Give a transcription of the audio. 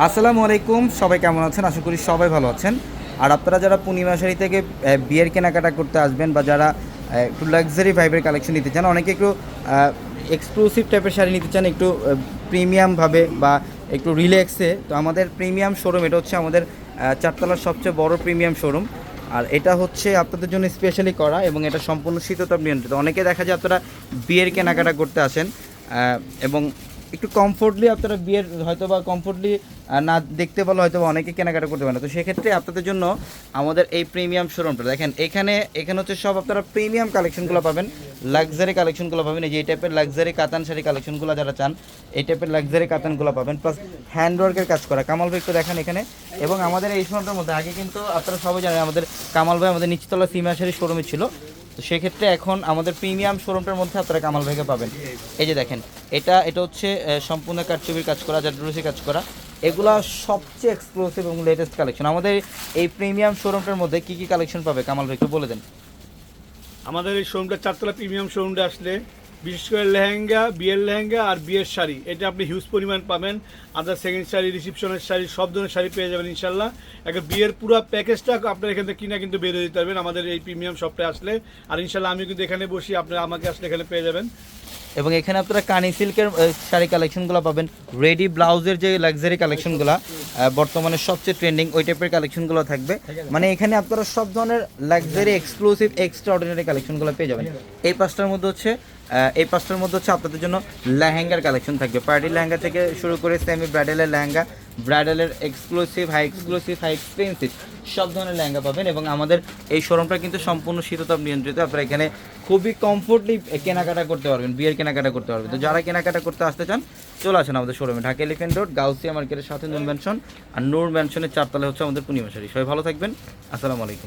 আসসালামু আলাইকুম, সবাই কেমন আছেন? আশা করি সবাই ভালো আছেন। আর আপনারা যারা পূর্ণিমা শাড়ি থেকে বিয়ের কেনাকাটা করতে আসবেন বা যারা একটু লাক্সারি ভাইবের কালেকশন নিতে চান, অনেকে একটু এক্সক্লুসিভ টাইপের শাড়ি নিতে চান, একটু প্রিমিয়ামভাবে বা একটু রিল্যাক্সে, তো আমাদের প্রিমিয়াম শোরুম এটা হচ্ছে আমাদের চারতলার সবচেয়ে বড় প্রিমিয়াম শোরুম। আর এটা হচ্ছে আপনাদের জন্য স্পেশালি করা এবং এটা সম্পূর্ণ শীততাপ নিয়ন্ত্রিত। অনেকে দেখা যায় আপনারা বিয়ের কেনাকাটা করতে আসেন এবং একটু কমফোর্টলি আপনারা বিয়ের হয়তো বা কমফোর্টলি না দেখতে পারলে হয়তো বা অনেকে কেনাকাটা করতে পারে না। তো সেক্ষেত্রে আপনাদের জন্য আমাদের এই প্রিমিয়াম শোরুমটা দেখেন, এখানে হচ্ছে সব আপনারা প্রিমিয়াম কালেকশনগুলো পাবেন, লাক্সারি কালেকশনগুলো পাবেন। এই যে এই টাইপের লাক্সারি কাতান শাড়ি কালেকশনগুলো যারা চান, এই টাইপের লাক্সারি কাতানগুলো পাবেন, প্লাস হ্যান্ডওয়ার্কের কাজ করা। কামাল ভাই একটু দেখেন এখানে। এবং আমাদের এই শোরুমটার মধ্যে আগে কিন্তু আপনারা সবাই জানেন আমাদের কামাল ভাই আমাদের নিচতলা সীমা শাড়ির শোরুমে ছিল। তো সেক্ষেত্রে এখন আমাদের প্রিমিয়াম শোরুমটার মধ্যে আপনারা কামাল ভাইকে পাবেন। এই যে দেখেন, এটা হচ্ছে সম্পূর্ণ কারচুপির কাজ করা, জারদরুসি কাজ করা। এগুলা সবচেয়ে এক্সক্লুসিভ এবং লেটেস্ট কালেকশন। আমাদের এই প্রিমিয়াম শোরুমটার মধ্যে কী কী কালেকশন পাবে কামাল ভাই একটু বলে দেন। আমাদের এই শোরুমটা চারতলা প্রিমিয়াম শোরুমটা আসলে বিশেষ করে লেহেঙ্গা, বিয়ের লেহেঙ্গা আর বিয়ের শাড়ি, এটা আপনি হিউজ পরিমাণ পাবেন। আদার সেকেন্ড শাড়ি, রিসেপশনের শাড়ি, সব ধরনের শাড়ি পেয়ে যাবেন ইনশাল্লাহ। একটা বিয়ের পুরো প্যাকেজটা আপনার এখান থেকে কিনা কিন্তু বের হয়ে দিতে পারবেন আমাদের এই প্রিমিয়াম শপটা আসলে। আর ইনশাল্লাহ আমি কিন্তু এখানে বসি, আপনারা আমাকে আসলে এখানে পেয়ে যাবেন। এবং এখানে আপনারা কানি সিল্কের শাড়ি কালেকশনগুলো পাবেন, রেডি ব্লাউজের যে লাক্সারি কালেকশনগুলো বর্তমানে সবচেয়ে ট্রেন্ডিং, ওই টাইপের কালেকশনগুলো থাকবে। মানে এখানে আপনারা সব ধরনের লাক্সারি এক্সক্লুসিভ এক্সট্রা অর্ডিনারি কালেকশনগুলো পেয়ে যাবেন। এই পাঁচটার মধ্যে হচ্ছে আপনাদের জন্য লেহেঙ্গার কালেকশন থাকবে, পার্টি লেহেঙ্গা থেকে শুরু করে সেমি ব্রাইডালের লেহেঙ্গা, ব্রাইডালের এক্সক্লুসিভ, হাই এক্সপেন্সিভ সব ধরনের লেহেঙ্গা পাবেন। এবং আমাদের এই শোরুমটা কিন্তু সম্পূর্ণ শীততাপ নিয়ন্ত্রিত। আপনারা এখানে খুবই কমফোর্টলি কেনাকাটা করতে পারবেন, বিয়ের কেনাকাটা করতে পারবেন। তো যারা কেনাকাটা করতে আসতে চান চলে আসেন আমাদের শোরুমে, ঢাকা এলিফ্যান্ট রোড, গাউসিয়া মার্কেটের সাথে নূর ম্যানশন। আর নূর ম্যানশনের চারতলা হচ্ছে আমাদের পূর্ণিমা শাড়ি। সবাই ভালো থাকবেন, আসসালামু আলাইকুম।